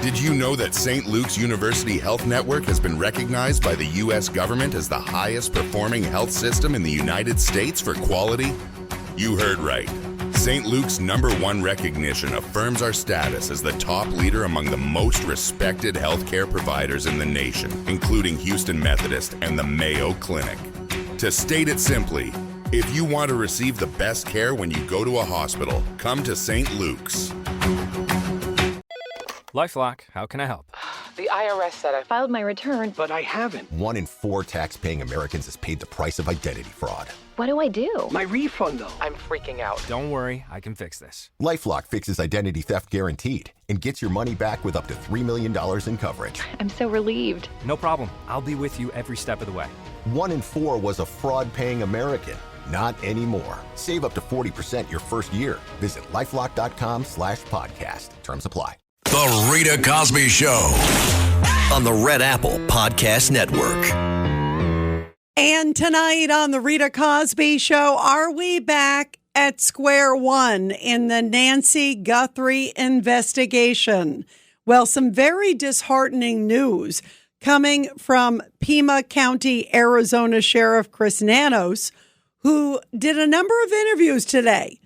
Did you know that St. Luke's University Health Network has been recognized by the U.S. government as the highest performing health system in the United States for quality? You heard right. St. Luke's #1 recognition affirms our status as the top leader among the most respected healthcare providers in the nation, including Houston Methodist and the Mayo Clinic. To state it simply, if you want to receive the best care when you go to a hospital, come to St. Luke's. LifeLock, how can I help? The IRS said I filed my return, but I haven't. 1 in 4 tax-paying Americans has paid the price of identity fraud. What do I do? My refund, though. I'm freaking out. Don't worry, I can fix this. LifeLock fixes identity theft guaranteed and gets your money back with up to $3 million in coverage. I'm so relieved. No problem. I'll be with you every step of the way. 1 in 4 was a fraud-paying American. Not anymore. Save up to 40% your first year. Visit LifeLock.com/podcast. Terms apply. The Rita Cosby Show on the Red Apple Podcast Network. And tonight on the Rita Cosby Show, are we back at square one in the Nancy Guthrie investigation? Well, some very disheartening news coming from Pima County, Arizona Sheriff Chris Nanos, who did a number of interviews today.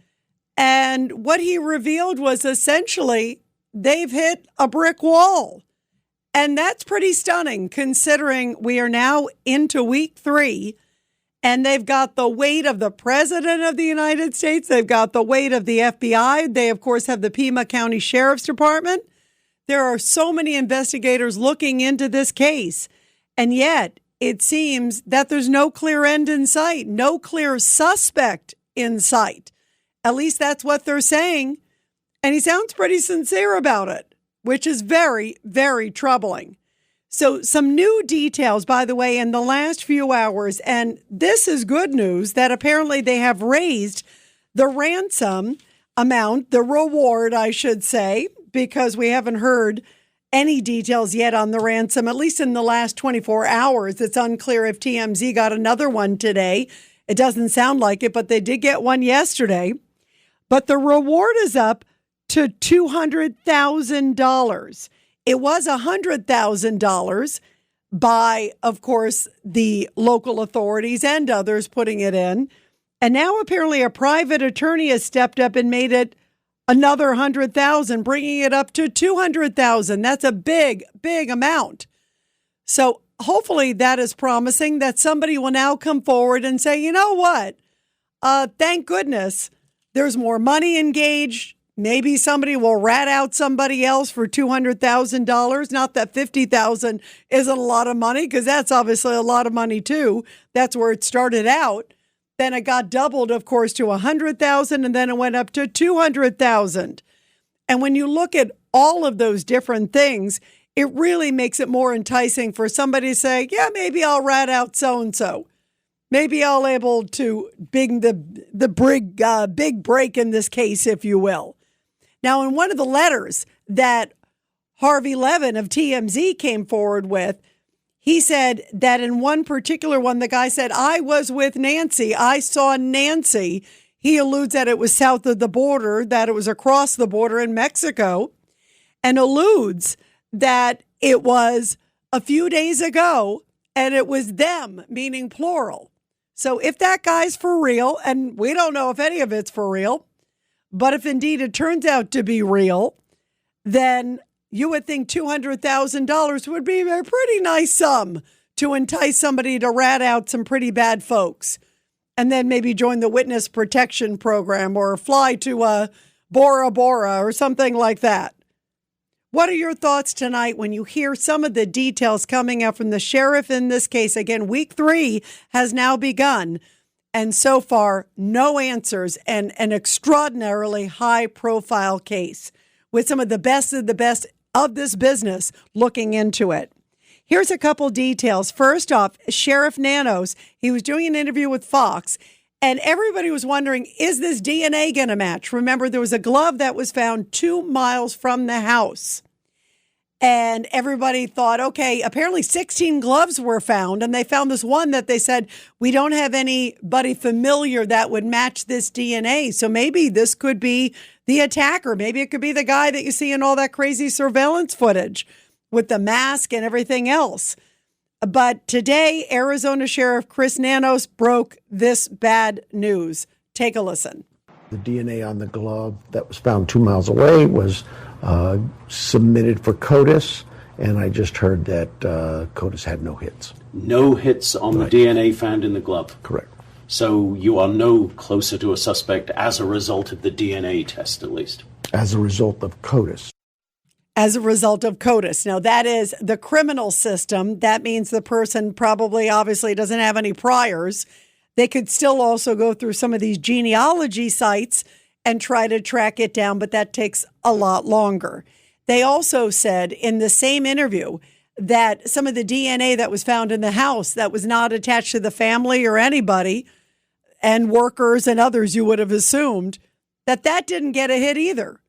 And what he revealed was essentially they've hit a brick wall. And that's pretty stunning considering we are now into week 3 and they've got the weight of the president of the United States. They've got the weight of the FBI. They, of course, have the Pima County Sheriff's Department. There are so many investigators looking into this case. And yet it seems that there's no clear end in sight, no clear suspect in sight. At least that's what they're saying. And he sounds pretty sincere about it, which is very, very troubling. So some new details, by the way, in the last few hours, and this is good news that apparently they have raised the ransom amount, the reward, I should say, because we haven't heard any details yet on the ransom, at least in the last 24 hours. It's unclear if TMZ got another one today. It doesn't sound like it, but they did get one yesterday. But the reward is up to $200,000. It was $100,000 by, of course, the local authorities and others putting it in. And now apparently a private attorney has stepped up and made it another $100,000, bringing it up to $200,000. That's a big, big amount. So hopefully that is promising that somebody will now come forward and say, you know what? Thank goodness there's more money engaged. Maybe somebody will rat out somebody else for $200,000. Not that $50,000 isn't a lot of money, because that's obviously a lot of money too. That's where it started out. Then it got doubled, of course, to $100,000, and then it went up to $200,000. And when you look at all of those different things, it really makes it more enticing for somebody to say, yeah, maybe I'll rat out so-and-so. Maybe I'll able to big big break in this case, if you will. Now, in one of the letters that Harvey Levin of TMZ came forward with, he said that in one particular one, the guy said, I was with Nancy. I saw Nancy. He alludes that it was south of the border, that it was across the border in Mexico, and alludes that it was a few days ago and it was them, meaning plural. So if that guy's for real, and we don't know if any of it's for real, but if indeed it turns out to be real, then you would think $200,000 would be a pretty nice sum to entice somebody to rat out some pretty bad folks and then maybe join the witness protection program or fly to Bora Bora or something like that. What are your thoughts tonight when you hear some of the details coming out from the sheriff in this case? Again, week 3 has now begun, and so far, no answers, and an extraordinarily high-profile case with some of the best of this business looking into it. Here's a couple details. First off, Sheriff Nanos, he was doing an interview with Fox, and everybody was wondering, is this DNA going to match? Remember, there was a glove that was found 2 miles from the house. And everybody thought, okay, apparently 16 gloves were found. And they found this one that they said, we don't have anybody familiar that would match this DNA. So maybe this could be the attacker. Maybe it could be the guy that you see in all that crazy surveillance footage with the mask and everything else. But today, Arizona Sheriff Chris Nanos broke this bad news. Take a listen. The DNA on the glove that was found 2 miles away was submitted for CODIS, and I just heard that CODIS had no hits. No hits on the DNA found in the glove? Correct. So you are no closer to a suspect as a result of the DNA test, at least? As a result of CODIS. As a result of CODIS. Now, that is the criminal system. That means the person probably obviously doesn't have any priors. They could still also go through some of these genealogy sites and try to track it down, but that takes a lot longer. They also said in the same interview that some of the DNA that was found in the house that was not attached to the family or anybody and workers and others you would have assumed that didn't get a hit either.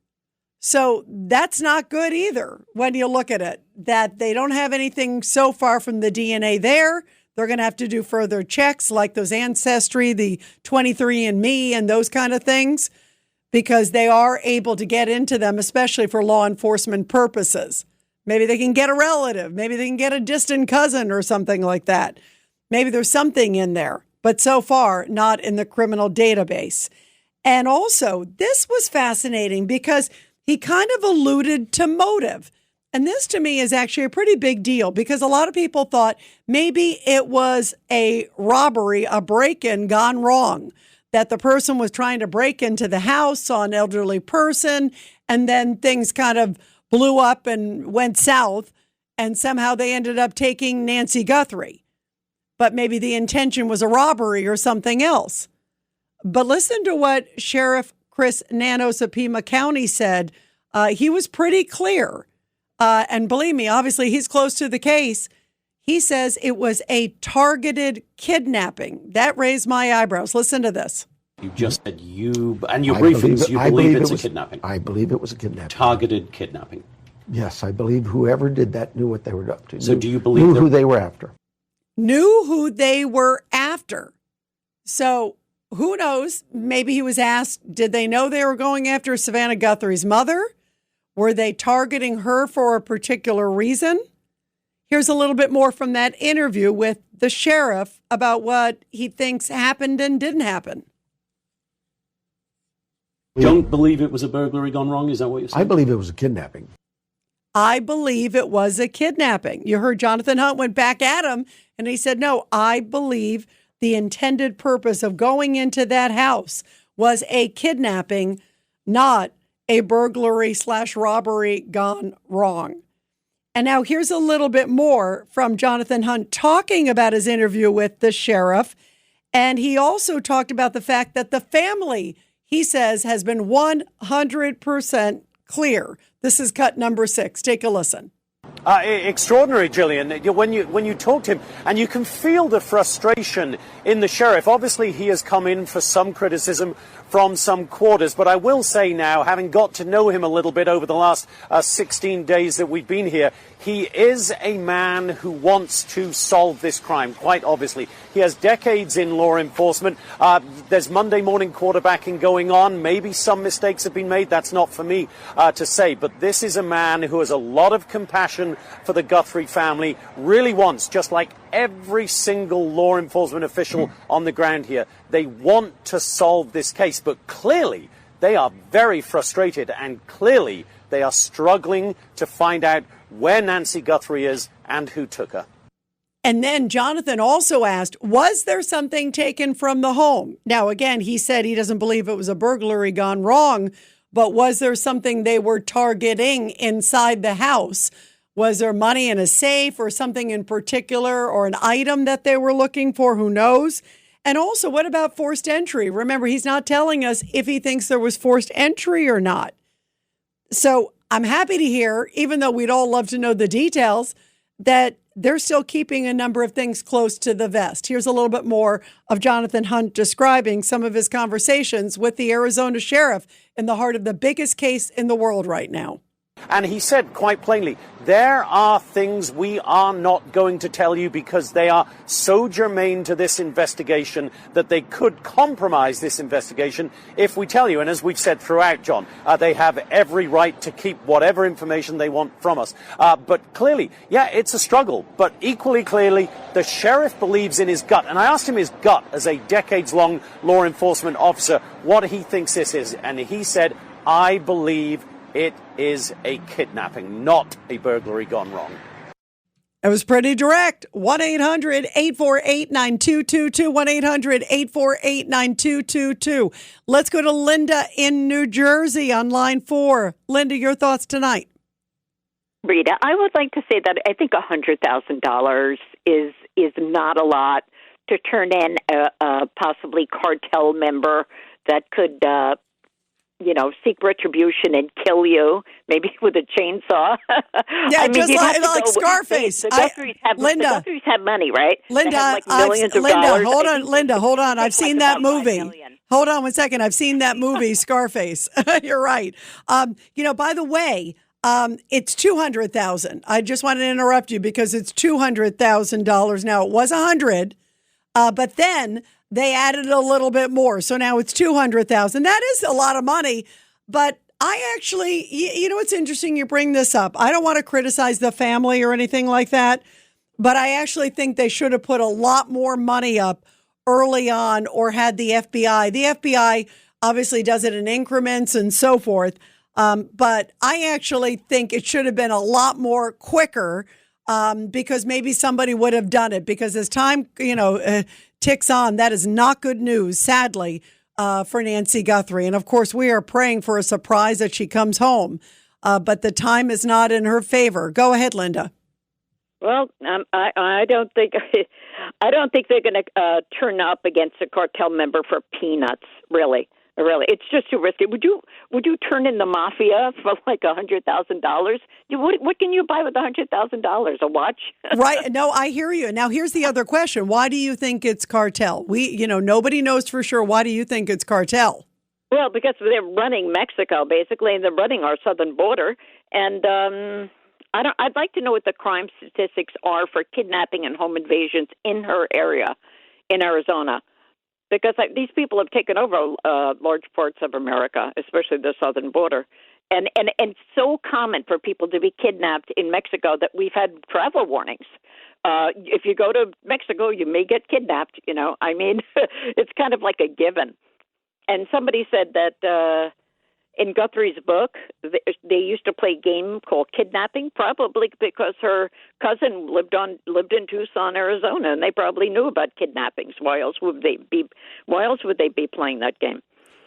So that's not good either when you look at it, that they don't have anything so far from the DNA there. They're going to have to do further checks like those Ancestry, the 23andMe and those kind of things, because they are able to get into them, especially for law enforcement purposes. Maybe they can get a relative. Maybe they can get a distant cousin or something like that. Maybe there's something in there, but so far not in the criminal database. And also, this was fascinating because he kind of alluded to motive. And this to me is actually a pretty big deal because a lot of people thought maybe it was a robbery, a break-in gone wrong, that the person was trying to break into the house, saw an elderly person, and then things kind of blew up and went south, and somehow they ended up taking Nancy Guthrie. But maybe the intention was a robbery or something else. But listen to what Sheriff Chris Nanos of Pima County said. He was pretty clear. And believe me, obviously, he's close to the case. He says it was a targeted kidnapping. That raised my eyebrows. Listen to this. You just said you believe it's a kidnapping. I believe it was a kidnapping. Targeted kidnapping. Yes, I believe whoever did that knew what they were up to. So do you believe knew who they were after? Knew who they were after. So who knows? Maybe he was asked, did they know they were going after Savannah Guthrie's mother? Were they targeting her for a particular reason? Here's a little bit more from that interview with the sheriff about what he thinks happened and didn't happen. Don't believe it was a burglary gone wrong? Is that what you're saying? I believe it was a kidnapping. I believe it was a kidnapping. You heard Jonathan Hunt went back at him and he said, no, I believe the intended purpose of going into that house was a kidnapping, not a burglary/robbery gone wrong. And now here's a little bit more from Jonathan Hunt talking about his interview with the sheriff. And he also talked about the fact that the family, he says, has been 100% clear. This is cut number 6. Take a listen. Extraordinary, Gillian. When you talk to him, and you can feel the frustration in the sheriff. Obviously, he has come in for some criticism from some quarters, but I will say now, having got to know him a little bit over the last 16 days that we've been here, he is a man who wants to solve this crime, quite obviously. He has decades in law enforcement. There's Monday morning quarterbacking going on. Maybe some mistakes have been made. That's not for me to say. But this is a man who has a lot of compassion for the Guthrie family, really wants, just like every single law enforcement official on the ground here, they want to solve this case. But clearly, they are very frustrated, and clearly they are struggling to find out where Nancy Guthrie is and who took her. And then Jonathan also asked, was there something taken from the home? Now, again, he said he doesn't believe it was a burglary gone wrong, but was there something they were targeting inside the house? Was there money in a safe or something in particular, or an item that they were looking for? Who knows? And also, what about forced entry? Remember, he's not telling us if he thinks there was forced entry or not. So I'm happy to hear, even though we'd all love to know the details, that they're still keeping a number of things close to the vest. Here's a little bit more of Jonathan Hunt describing some of his conversations with the Arizona sheriff in the heart of the biggest case in the world right now. And he said quite plainly, there are things we are not going to tell you because they are so germane to this investigation that they could compromise this investigation if we tell you. And as we've said throughout, John, they have every right to keep whatever information they want from us. But clearly, yeah, it's a struggle. But equally clearly, the sheriff believes in his gut. And I asked him his gut as a decades-long law enforcement officer what he thinks this is. And he said, I believe it is a kidnapping, not a burglary gone wrong. It was pretty direct. 1-800-848-9222. 1-800-848-9222. Let's go to Linda in New Jersey on line 4. Linda, your thoughts tonight? Rita, I would like to say that I think $100,000 is not a lot to turn in a possibly cartel member that could seek retribution and kill you, maybe with a chainsaw. Yeah, I mean, just like Scarface. The Guthries have money, right? Linda, millions of dollars. Hold on. I've seen that movie. Hold on 1 second. I've seen that movie, Scarface. You're right. By the way, it's $200,000. I just wanted to interrupt you because it's $200,000 now. It was $100,000, but then they added a little bit more. So now it's $200,000. That is a lot of money. But I actually, it's interesting you bring this up. I don't want to criticize the family or anything like that, but I actually think they should have put a lot more money up early on or had the FBI. The FBI obviously does it in increments and so forth. But I actually think it should have been a lot more quicker because maybe somebody would have done it. Because as time, ticks on, that is not good news, sadly, for Nancy Guthrie. And of course, we are praying for a surprise that she comes home. But the time is not in her favor. Go ahead, Linda. Well, I don't think they're going to turn up against a cartel member for peanuts. Really, it's just too risky. Would you turn in the mafia for like $100,000? What can you buy with $100,000? A watch? Right. No, I hear you. Now, here's the other question: why do you think it's cartel? Nobody knows for sure. Why do you think it's cartel? Well, because they're running Mexico basically, and they're running our southern border, and I'd like to know what the crime statistics are for kidnapping and home invasions in her area, in Arizona, because these people have taken over large parts of America, especially the southern border, and it's so common for people to be kidnapped in Mexico that we've had travel warnings. If you go to Mexico, you may get kidnapped. It's kind of like a given. And somebody said that in Guthrie's book, they used to play a game called kidnapping, probably because her cousin lived in Tucson, Arizona, and they probably knew about kidnappings. Why else would they be playing that game?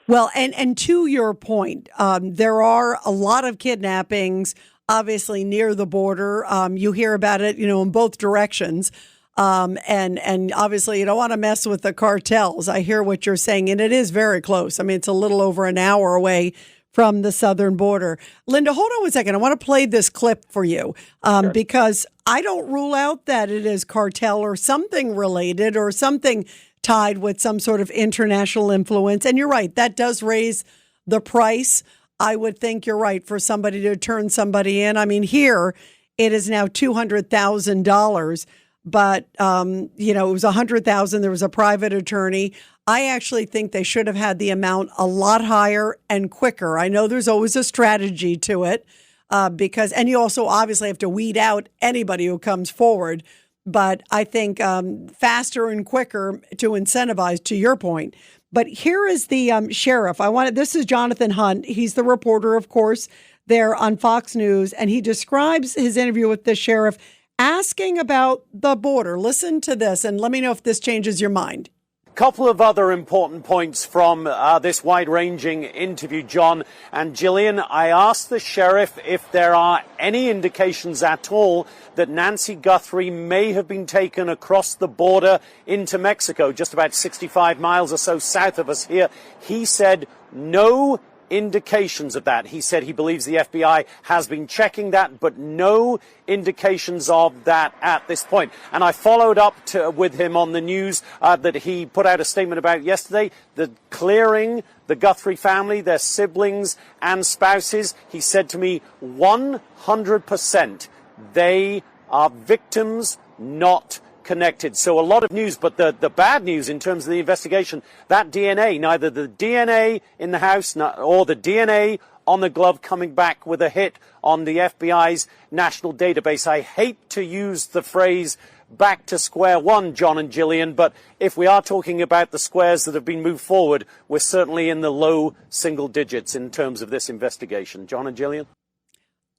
Well, and to your point, there are a lot of kidnappings, obviously near the border. You hear about it, in both directions. And obviously you don't want to mess with the cartels. I hear what you're saying, and it is very close. I mean, it's a little over an hour away from the southern border. Linda, hold on 1 second. I want to play this clip for you Sure. because I don't rule out that it is cartel or something related or something tied with some sort of international influence. And you're right, that does raise the price. I would think you're right for somebody to turn somebody in. I mean, here it is now $200,000. But, it was $100,000. There was a private attorney. I actually think they should have had the amount a lot higher and quicker. I know there's always a strategy to it and you also obviously have to weed out anybody who comes forward. But I think faster and quicker to incentivize, to your point. But here is the sheriff. This is Jonathan Hunt. He's the reporter, of course, there on Fox News. And he describes his interview with the sheriff asking about the border. Listen to this and let me know if this changes your mind. Couple of other important points from this wide-ranging interview, John and Gillian. I asked the sheriff if there are any indications at all that Nancy Guthrie may have been taken across the border into Mexico, just about 65 miles or so south of us here. He said no indications of that. He said he believes the FBI has been checking that, but no indications of that at this point. And I followed up with him on the news that he put out a statement about yesterday, the clearing the Guthrie family, their siblings and spouses. He said to me, 100% they are victims, not connected. So a lot of news, but the bad news in terms of the investigation, that DNA, neither the DNA in the house or the DNA on the glove coming back with a hit on the FBI's national database. I hate to use the phrase back to square one, John and Gillian, but if we are talking about the squares that have been moved forward, we're certainly in the low single digits in terms of this investigation. John and Gillian?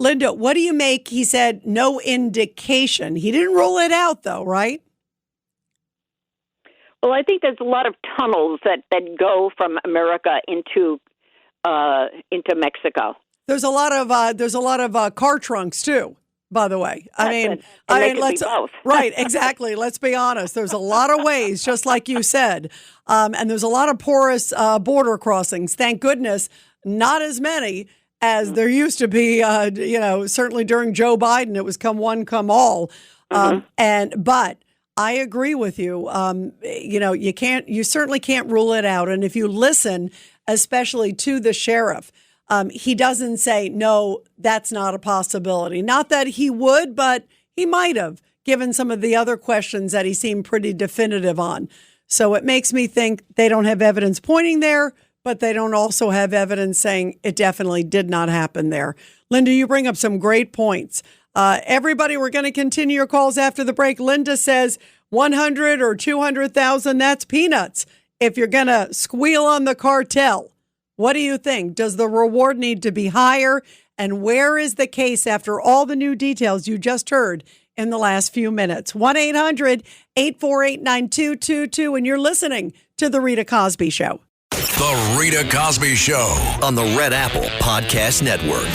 Linda, what do you make? He said no indication. He didn't rule it out, though, right? Well, I think there's a lot of tunnels that go from America into Mexico. There's a lot of car trunks too. By the way, I mean, let's right, exactly. Let's be honest. There's a lot of ways, just like you said, and there's a lot of porous border crossings. Thank goodness, not as many as there used to be, certainly during Joe Biden, it was come one, come all. But I agree with you. You certainly can't rule it out. And if you listen, especially to the sheriff, he doesn't say, no, that's not a possibility. Not that he would, but he might have, given some of the other questions that he seemed pretty definitive on. So it makes me think they don't have evidence pointing there, but they don't also have evidence saying it definitely did not happen there. Linda, you bring up some great points. Everybody, we're going to continue your calls after the break. Linda says 100 or 200,000, that's peanuts. If you're going to squeal on the cartel, what do you think? Does the reward need to be higher? And where is the case after all the new details you just heard in the last few minutes? 1-800-848-9222. And you're listening to The Rita Cosby Show. The Rita Cosby Show on the Red Apple Podcast Network.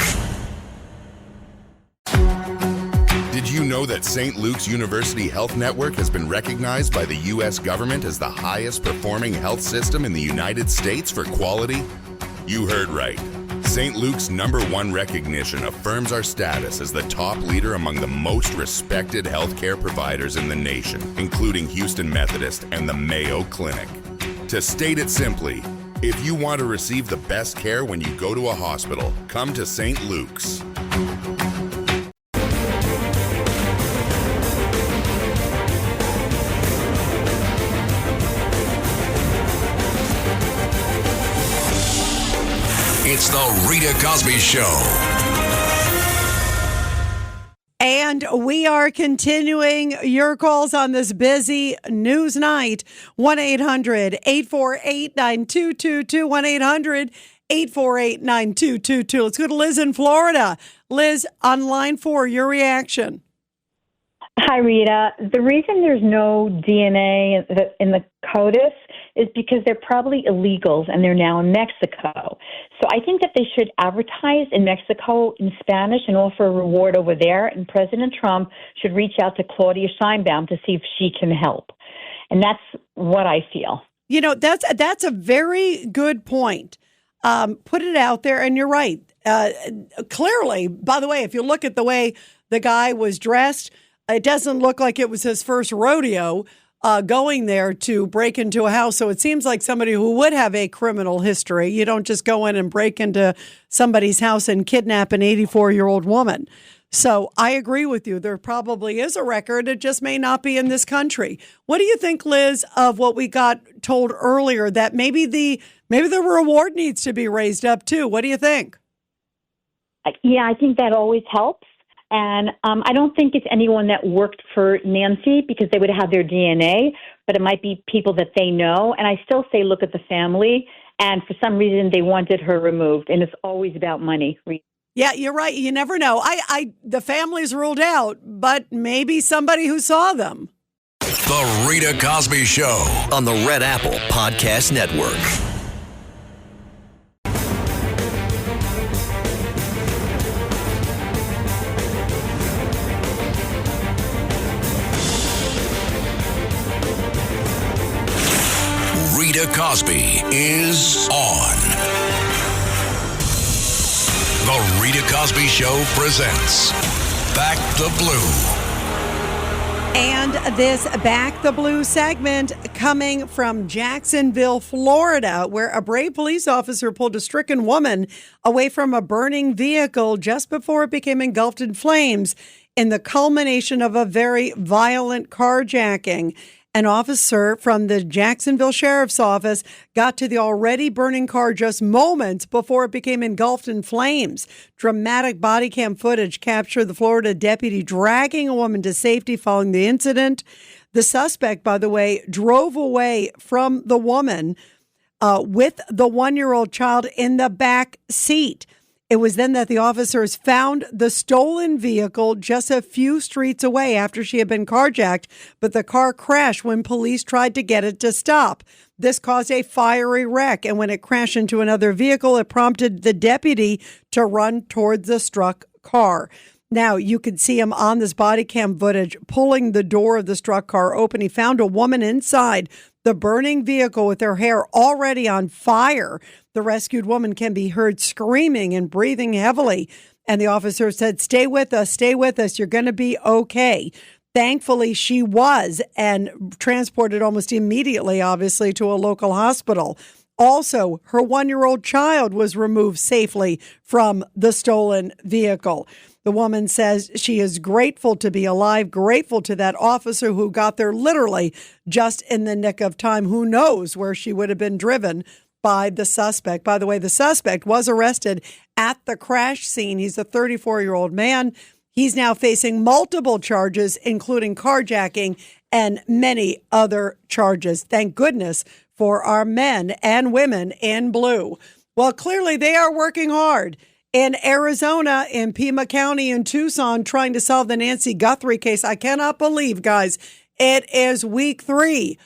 Did you know that St. Luke's University Health Network has been recognized by the U.S. government as the highest performing health system in the United States for quality? You heard right. St. Luke's #1 recognition affirms our status as the top leader among the most respected healthcare providers in the nation, including Houston Methodist and the Mayo Clinic. To state it simply, if you want to receive the best care when you go to a hospital, come to St. Luke's. It's the Rita Cosby Show. And we are continuing your calls on this busy news night. 1-800-848-9222. 1-800-848-9222. Let's go to Liz in Florida. Liz, on line 4, your reaction. Hi, Rita. The reason there's no DNA in the CODIS is because they're probably illegals and they're now in Mexico. So I think that they should advertise in Mexico in Spanish and offer a reward over there. And President Trump should reach out to Claudia Sheinbaum to see if she can help. And that's what I feel. You know, that's a very good point. Put it out there, and you're right. Clearly, by the way, if you look at the way the guy was dressed, it doesn't look like it was his first rodeo going there to break into a house. So it seems like somebody who would have a criminal history. You don't just go in and break into somebody's house and kidnap an 84-year-old woman. So I agree with you. There probably is a record. It just may not be in this country. What do you think, Liz, of what we got told earlier, that maybe the reward needs to be raised up too? What do you think? Yeah, I think that always helps. And I don't think it's anyone that worked for Nancy because they would have their DNA, but it might be people that they know. And I still say look at the family. And for some reason, they wanted her removed. And it's always about money. Yeah, you're right. You never know. The family's ruled out, but maybe somebody who saw them. The Rita Cosby Show on the Red Apple Podcast Network. Rita Cosby is on. Rita Cosby Show presents Back the Blue. And this Back the Blue segment coming from Jacksonville, Florida, where a brave police officer pulled a stricken woman away from a burning vehicle just before it became engulfed in flames in the culmination of a very violent carjacking. An officer from the Jacksonville Sheriff's Office got to the already burning car just moments before it became engulfed in flames. Dramatic body cam footage captured the Florida deputy dragging a woman to safety following the incident. The suspect, by the way, drove away from the woman with the 1-year-old child in the back seat. It was then that the officers found the stolen vehicle just a few streets away after she had been carjacked, but the car crashed when police tried to get it to stop. This caused a fiery wreck, and when it crashed into another vehicle, it prompted the deputy to run towards the struck car. Now, you could see him on this body cam footage pulling the door of the struck car open. He found a woman inside the burning vehicle with her hair already on fire. The rescued woman can be heard screaming and breathing heavily. And the officer said, stay with us, you're going to be okay. Thankfully, she was, and transported almost immediately, obviously, to a local hospital. Also, her 1-year-old child was removed safely from the stolen vehicle. The woman says she is grateful to be alive, grateful to that officer who got there literally just in the nick of time. Who knows where she would have been driven by the suspect. By the way, the suspect was arrested at the crash scene. He's a 34-year-old man. He's now facing multiple charges, including carjacking and many other charges. Thank goodness for our men and women in blue. Well, clearly they are working hard in Arizona, in Pima County, in Tucson, trying to solve the Nancy Guthrie case. I cannot believe, guys, it is week three.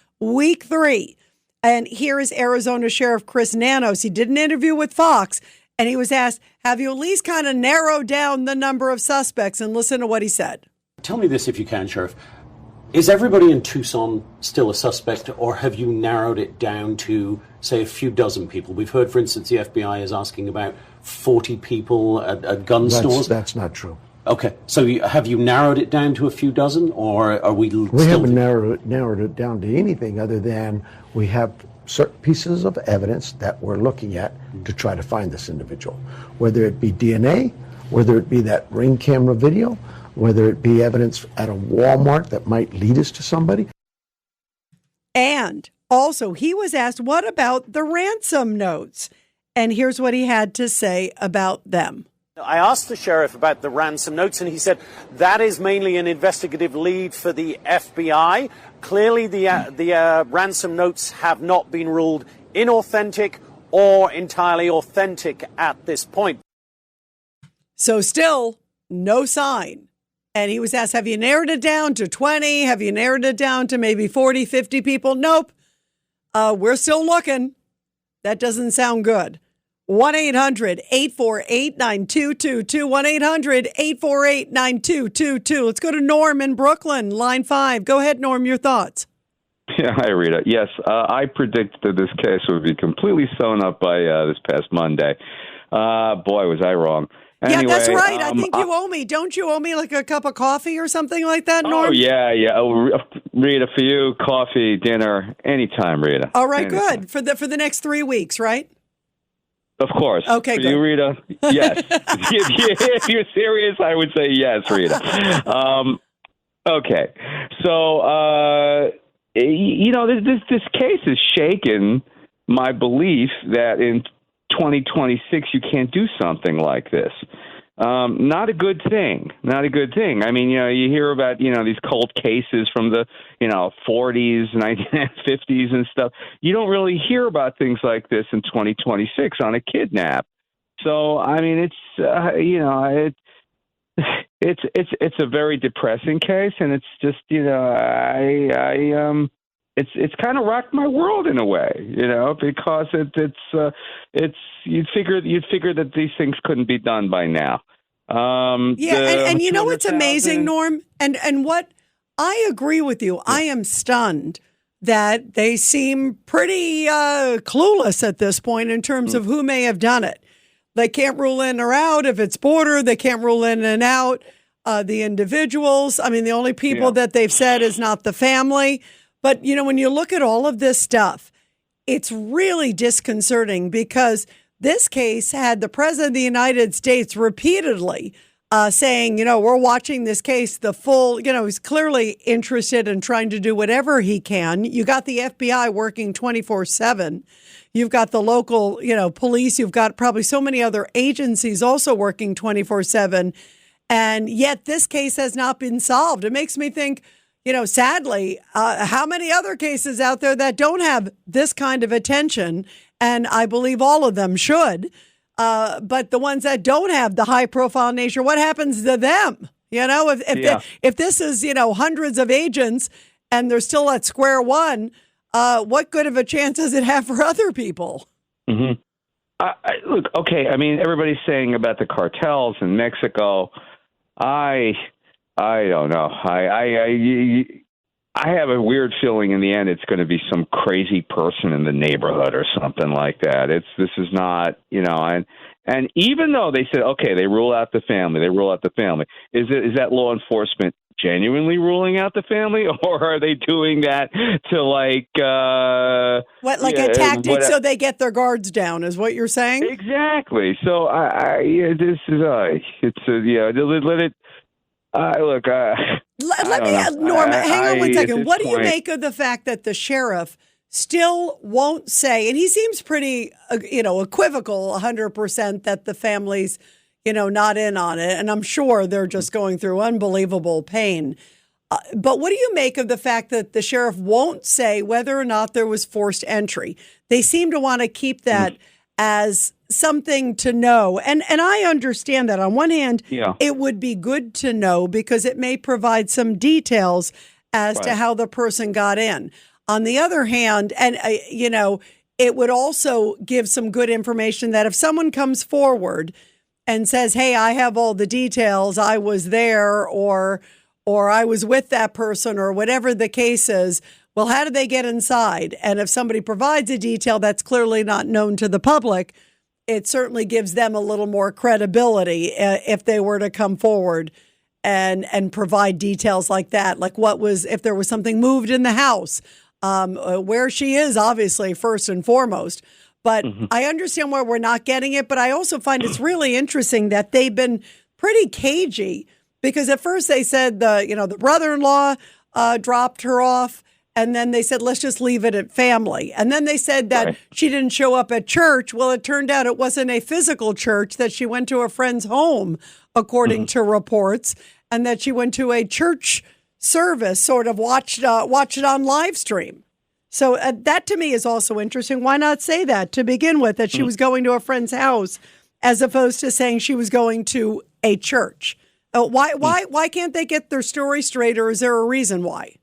And here is Arizona Sheriff Chris Nanos. He did an interview with Fox, and he was asked, have you at least kind of narrowed down the number of suspects? And listen to what he said. Tell me this if you can, Sheriff. Is everybody in Tucson still a suspect, or have you narrowed it down to, say, a few dozen people? We've heard, for instance, the FBI is asking about 40 people at gun stores. That's not true. Okay, so have you narrowed it down to a few dozen, or are we still... We haven't narrowed it down to anything other than we have certain pieces of evidence that we're looking at to try to find this individual, whether it be DNA, whether it be that ring camera video, whether it be evidence at a Walmart that might lead us to somebody. And also, he was asked, what about the ransom notes? And here's what he had to say about them. I asked the sheriff about the ransom notes, and he said that is mainly an investigative lead for the FBI. Clearly, the ransom notes have not been ruled inauthentic or entirely authentic at this point. So still, no sign. And he was asked, have you narrowed it down to 20? Have you narrowed it down to maybe 40, 50 people? Nope. We're still looking. That doesn't sound good. 1-800-848-9222. 1-800-848-9222. Let's go to Norm in Brooklyn, line 5. Go ahead, Norm, your thoughts. Yeah, hi, Rita. Yes, I predicted that this case would be completely sewn up by this past Monday. Boy, was I wrong. Anyway, yeah, that's right. I think you owe me. Don't you owe me like a cup of coffee or something like that, Norm? Oh, yeah. Rita, for you, coffee, dinner, anytime, Rita. All right, anytime. Good. For the next 3 weeks, right? Of course. Okay, for good. you, Rita, yes. If you're serious, I would say yes, Rita. Okay. So, this case has shaken my belief that in 2026 you can't do something like this. Not a good thing. Not a good thing. I mean, you hear about, these cult cases from the, 40s, 1950s and stuff. You don't really hear about things like this in 2026 on a kidnap. So, I mean, it's a very depressing case, and it's just, it's kind of rocked my world in a way, because you'd figure that these things couldn't be done by now. And you know what's amazing, Norm, and what I agree with you. I am stunned that they seem pretty clueless at this point in terms of who may have done it. They can't rule in or out. If it's border, they can't rule in and out the individuals. I mean, the only people that they've said is not the family. But, when you look at all of this stuff, it's really disconcerting because this case had the president of the United States repeatedly saying, we're watching this case, the full, he's clearly interested in trying to do whatever he can. You got the FBI working 24/7. You've got the local, police. You've got probably so many other agencies also working 24/7. And yet this case has not been solved. It makes me think, sadly, how many other cases out there that don't have this kind of attention? And I believe all of them should. But the ones that don't have the high profile nature, what happens to them? If this is, hundreds of agents and they're still at square one, what good of a chance does it have for other people? Mm-hmm. Look, okay. I mean, everybody's saying about the cartels in Mexico. I don't know. I have a weird feeling in the end it's going to be some crazy person in the neighborhood or something like that. This is not, and even though they said, okay, they rule out the family, is that law enforcement genuinely ruling out the family, or are they doing that to a tactic so they get their guards down is what you're saying? Exactly. So let me, Norm, hang on one second. What do you make of the fact that the sheriff still won't say, and he seems pretty, equivocal 100% that the family's, not in on it. And I'm sure they're just going through unbelievable pain. But what do you make of the fact that the sheriff won't say whether or not there was forced entry? They seem to want to keep that as something to know. And I understand that. On one hand, it would be good to know because it may provide some details as to how the person got in. On the other hand, and it would also give some good information that if someone comes forward and says, hey, I have all the details, I was there, or I was with that person, or whatever the case is, well, how did they get inside? And if somebody provides a detail that's clearly not known to the public, it certainly gives them a little more credibility if they were to come forward and provide details like that. Like if there was something moved in the house, where she is, obviously, first and foremost. But I understand why we're not getting it. But I also find it's really interesting that they've been pretty cagey because at first they said the brother-in-law dropped her off. And then they said, let's just leave it at family. And then they said that she didn't show up at church. Well, it turned out it wasn't a physical church, that she went to a friend's home, according to reports, and that she went to a church service, sort of watched it on live stream. So that to me is also interesting. Why not say that to begin with, that she was going to a friend's house as opposed to saying she was going to a church? Why can't they get their story straight, or is there a reason why?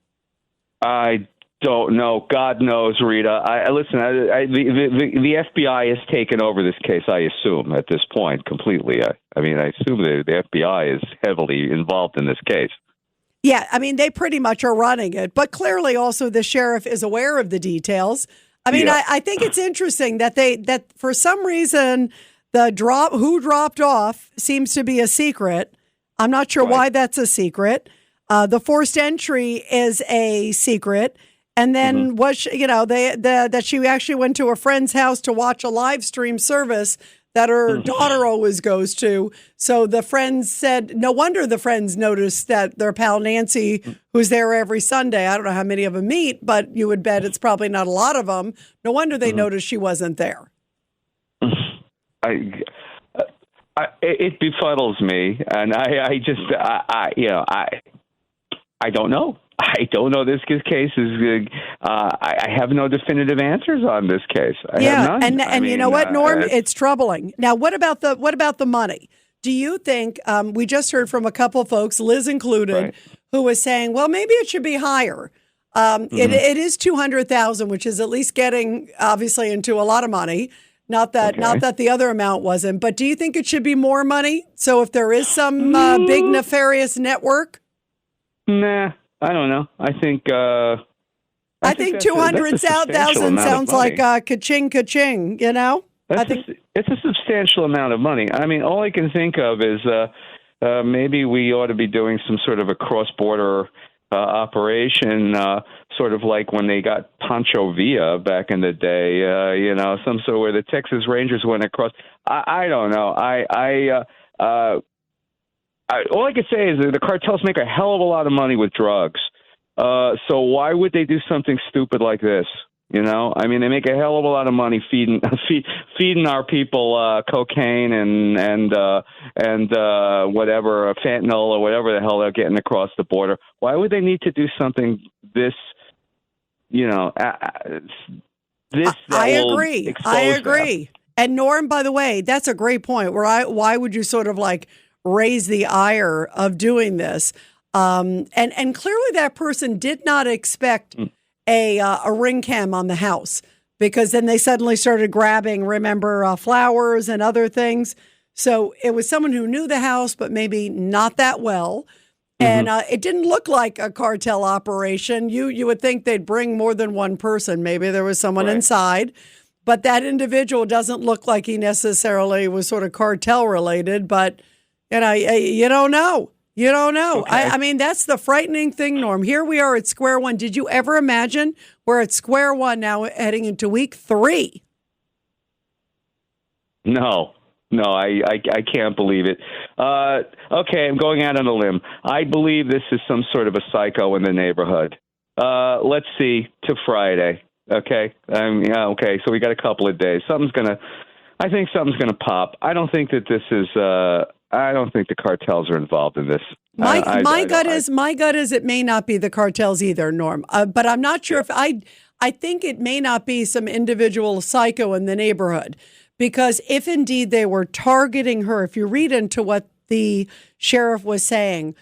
I don't know. God knows, Rita. The FBI has taken over this case, I assume, at this point, completely. I assume the FBI is heavily involved in this case. Yeah, they pretty much are running it. But clearly also the sheriff is aware of the details. I think it's interesting that for some reason who dropped off seems to be a secret. I'm not sure why that's a secret. The forced entry is a secret. And then that she actually went to a friend's house to watch a live stream service that her daughter always goes to. So the friends said, no wonder the friends noticed that their pal Nancy, who's there every Sunday, I don't know how many of them meet, but you would bet it's probably not a lot of them. No wonder they noticed she wasn't there. It befuddles me. And I don't know. I don't know. This case is. I have no definitive answers on this case. I have none. And you know what, Norm? It's troubling. Now, what about the money? Do you think we just heard from a couple folks, Liz included, who was saying, well, maybe it should be higher. It is $200,000, which is at least getting obviously into a lot of money. Not that the other amount wasn't. But do you think it should be more money? So if there is some big nefarious network. Nah, I don't know. I think 200,000 sounds like ka-ching, ka-ching, It's a substantial amount of money. I mean, all I can think of is maybe we ought to be doing some sort of a cross-border operation, sort of like when they got Pancho Villa back in the day, some sort of where the Texas Rangers went across. I don't know. All I can say is that the cartels make a hell of a lot of money with drugs. So why would they do something stupid like this? I mean, they make a hell of a lot of money feeding our people cocaine and whatever, fentanyl or whatever the hell they're getting across the border. Why would they need to do something this? I agree. Them? And Norm, by the way, that's a great point. Why would you sort of like raise the ire of doing this? And clearly that person did not expect a ring cam on the house, because then they suddenly started grabbing, flowers and other things. So it was someone who knew the house, but maybe not that well. And it didn't look like a cartel operation. You would think they'd bring more than one person. Maybe there was someone inside, but that individual doesn't look like he necessarily was sort of cartel related. But you don't know. You don't know. Okay. I mean, that's the frightening thing, Norm. Here we are at square one. Did you ever imagine we're at square one now, heading into week 3? No, I can't believe it. Okay, I'm going out on a limb. I believe this is some sort of a psycho in the neighborhood. Let's see, to Friday. Okay, okay. So we got a couple of days. I think something's gonna pop. I don't think that this is. I don't think the cartels are involved in this. My gut is it may not be the cartels either, Norm. But I'm not sure if I think it may not be some individual psycho in the neighborhood, because if indeed they were targeting her, if you read into what the sheriff was saying,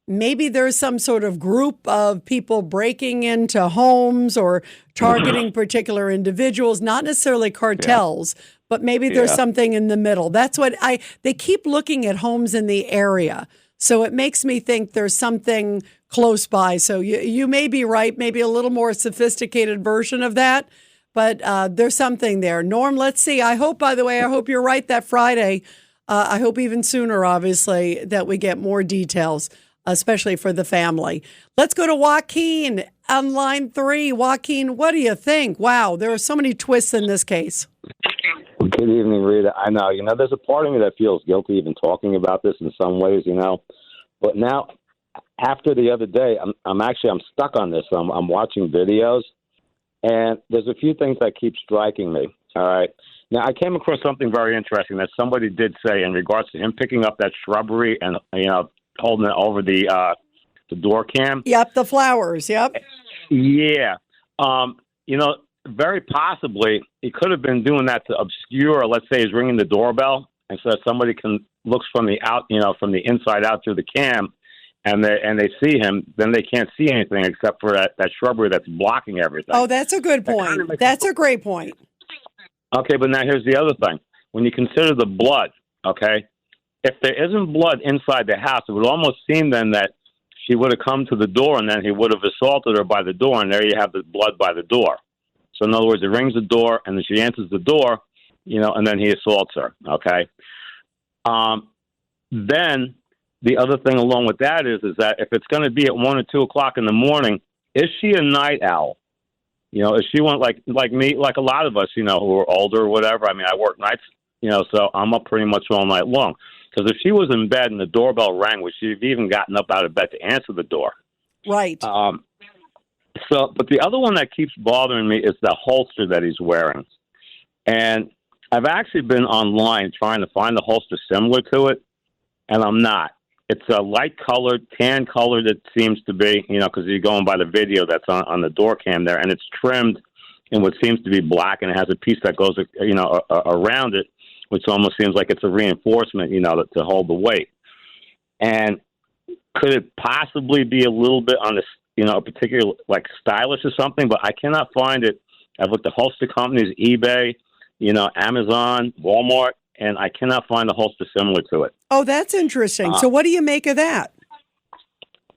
maybe there's some sort of group of people breaking into homes or targeting particular individuals, not necessarily cartels. Yeah. But maybe there's something in the middle. That's what they keep looking at homes in the area. So it makes me think there's something close by. So you may be right, maybe a little more sophisticated version of that. But there's something there. Norm, let's see. I hope you're right that Friday. I hope even sooner, obviously, that we get more details, especially for the family. Let's go to Joaquin on line 3. Joaquin, what do you think? Wow, there are so many twists in this case. Good evening, Rita. I know, there's a part of me that feels guilty even talking about this in some ways, But now, after the other day, I'm stuck on this. I'm watching videos, and there's a few things that keep striking me. All right. Now, I came across something very interesting that somebody did say in regards to him picking up that shrubbery and, holding it over the door cam. Yep, the flowers. Yep. Yeah. Very possibly he could have been doing that to obscure, let's say he's ringing the doorbell, and so that somebody looks from the from the inside out through the cam, and they see him, then they can't see anything except for that shrubbery that's blocking everything. Oh, that's a good point. That's a great point. Okay, but now here's the other thing. When you consider the blood, okay, if there isn't blood inside the house, it would almost seem then that she would have come to the door and then he would have assaulted her by the door, and there you have the blood by the door. So in other words, he rings the door, and then she answers the door, and then he assaults her, okay? Then the other thing along with that is that if it's going to be at 1 or 2 o'clock in the morning, is she a night owl? Is she one like me, like a lot of us, who are older or whatever? I mean, I work nights, so I'm up pretty much all night long. Because if she was in bed and the doorbell rang, would she have even gotten up out of bed to answer the door? Right. But the other one that keeps bothering me is the holster that he's wearing. And I've actually been online trying to find a holster similar to it, and I'm not. It's a light-colored, tan-colored, it seems to be, because you're going by the video that's on the door cam there, and it's trimmed in what seems to be black, and it has a piece that goes, around it, which almost seems like it's a reinforcement, to hold the weight. And could it possibly be a little bit on the a particular, stylish or something, but I cannot find it. I've looked at holster companies, eBay, Amazon, Walmart, and I cannot find a holster similar to it. Oh, that's interesting. So what do you make of that?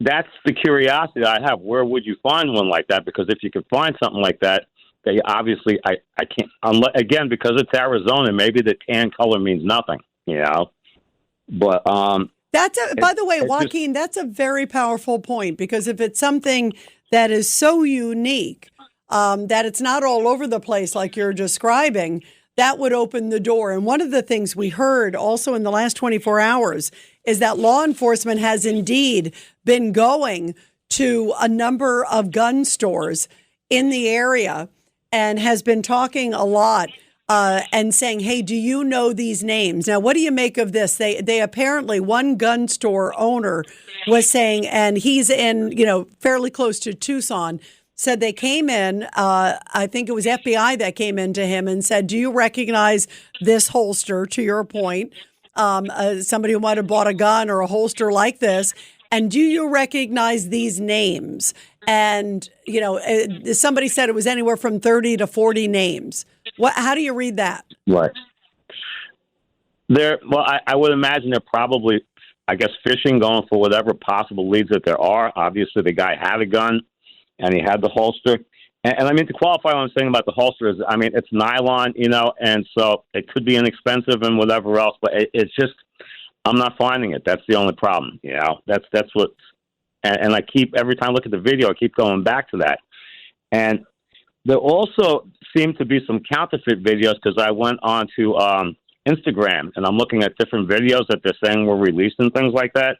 That's the curiosity I have. Where would you find one like that? Because if you could find something like that, they obviously, I can't, unless, again, because it's Arizona, maybe the tan color means nothing, But by the way, Joaquin, that's a very powerful point, because if it's something that is so unique that it's not all over the place like you're describing, that would open the door. And one of the things we heard also in the last 24 hours is that law enforcement has indeed been going to a number of gun stores in the area and has been talking a lot and saying, hey, do you know these names? Now, what do you make of this? They apparently, one gun store owner was saying, and he's in, fairly close to Tucson, said they came in, I think it was FBI that came into him and said, do you recognize this holster, to your point, somebody who might have bought a gun or a holster like this, and do you recognize these names? And, somebody said it was anywhere from 30 to 40 names. How do you read that? Right. I would imagine they're probably, fishing, going for whatever possible leads that there are. Obviously, the guy had a gun, and he had the holster. And I mean, to qualify what I'm saying about the holster is, it's nylon, and so it could be inexpensive and whatever else, but it's just, I'm not finding it. That's the only problem, That's what, and I keep, every time I look at the video, I keep going back to that. And there also seem to be some counterfeit videos, because I went on to Instagram, and I'm looking at different videos that they're saying were released and things like that.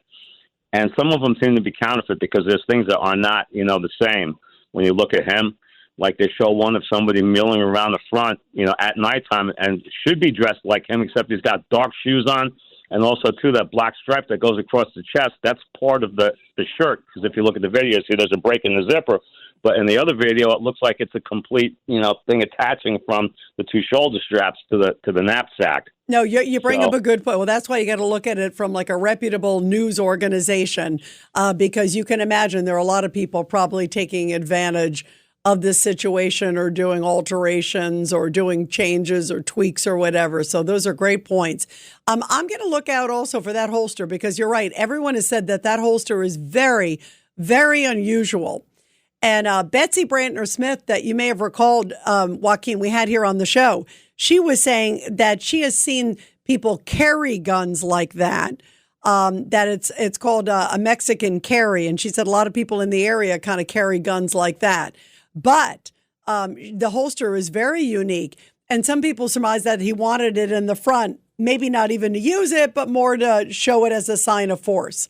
And some of them seem to be counterfeit, because there's things that are not, the same when you look at him. Like they show one of somebody milling around the front, at nighttime, and should be dressed like him, except he's got dark shoes on. And also, too, that black stripe that goes across the chest, that's part of the shirt. Because if you look at the video, you see there's a break in the zipper. But in the other video, it looks like it's a complete, thing attaching from the two shoulder straps to the knapsack. No, you bring up a good point. Well, that's why you got to look at it from like a reputable news organization, because you can imagine there are a lot of people probably taking advantage of this situation or doing alterations or doing changes or tweaks or whatever. So those are great points. I'm going to look out also for that holster, because you're right. Everyone has said that holster is very, very unusual. And Betsy Brantner-Smith, that you may have recalled, Joaquin, we had here on the show, she was saying that she has seen people carry guns like that, that it's called a Mexican carry. And she said a lot of people in the area kind of carry guns like that. But the holster is very unique. And some people surmise that he wanted it in the front, maybe not even to use it, but more to show it as a sign of force.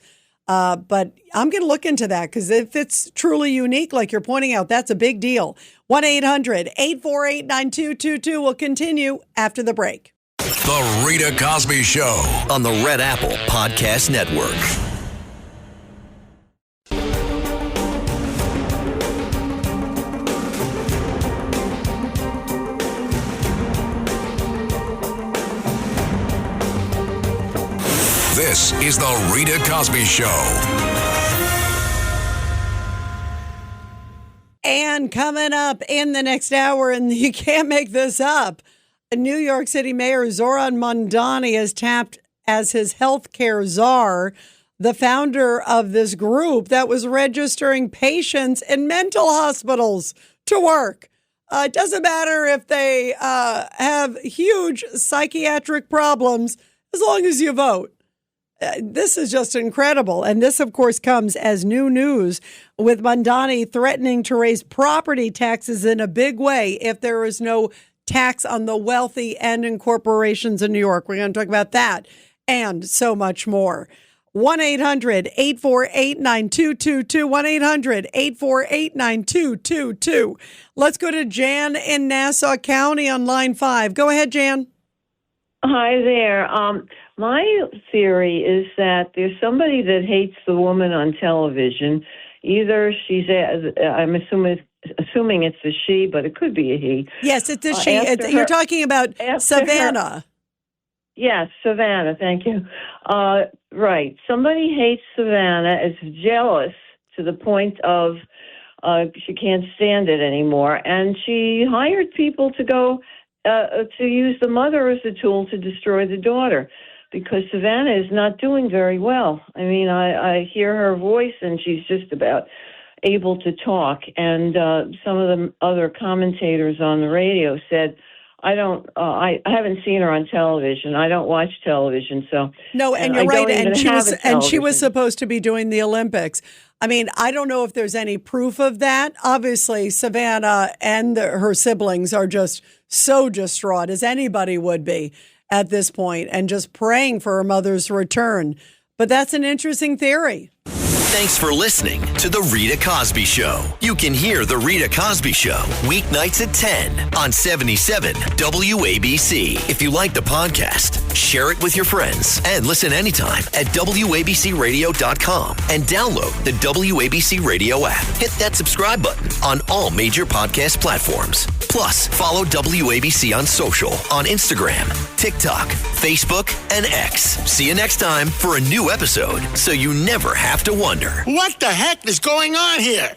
But I'm going to look into that, because if it's truly unique, like you're pointing out, that's a big deal. 1-800-848-9222 will continue after the break. The Rita Cosby Show on the Red Apple Podcast Network. This is the Rita Cosby Show. And coming up in the next hour, and you can't make this up, New York City Mayor Zoran Mondani is tapped as his healthcare czar, the founder of this group that was registering patients in mental hospitals to work. It doesn't matter if they have huge psychiatric problems, as long as you vote. This is just incredible. And this, of course, comes as new news, with Mondani threatening to raise property taxes in a big way if there is no tax on the wealthy and in corporations in New York. We're going to talk about that and so much more. 1-800-848-9222. 1-800-848-9222. Let's go to Jan in Nassau County on line 5. Go ahead, Jan. Hi there. My theory is that there's somebody that hates the woman on television. Either she's, I'm assuming it's a she, but it could be a he. Yes, it's a she. You're talking about Savannah. Yes, Savannah. Thank you. Right. Somebody hates Savannah, is jealous to the point of she can't stand it anymore, and she hired people to go to use the mother as a tool to destroy the daughter, because Savannah is not doing very well. I mean, I hear her voice, and she's just about able to talk. And some of the other commentators on the radio said, I haven't seen her on television. I don't watch television, so no. And you're right. And she was supposed to be doing the Olympics. I mean, I don't know if there's any proof of that. Obviously, Savannah and her siblings are just so distraught, as anybody would be at this point, and just praying for her mother's return. But that's an interesting theory. Thanks for listening to The Rita Cosby Show. You can hear The Rita Cosby Show weeknights at 10 on 77 WABC. If you like the podcast, share it with your friends and listen anytime at WABCRadio.com and download the WABC Radio app. Hit that subscribe button on all major podcast platforms. Plus, follow WABC on social on Instagram, TikTok, Facebook, and X. See you next time for a new episode so you never have to wonder. What the heck is going on here?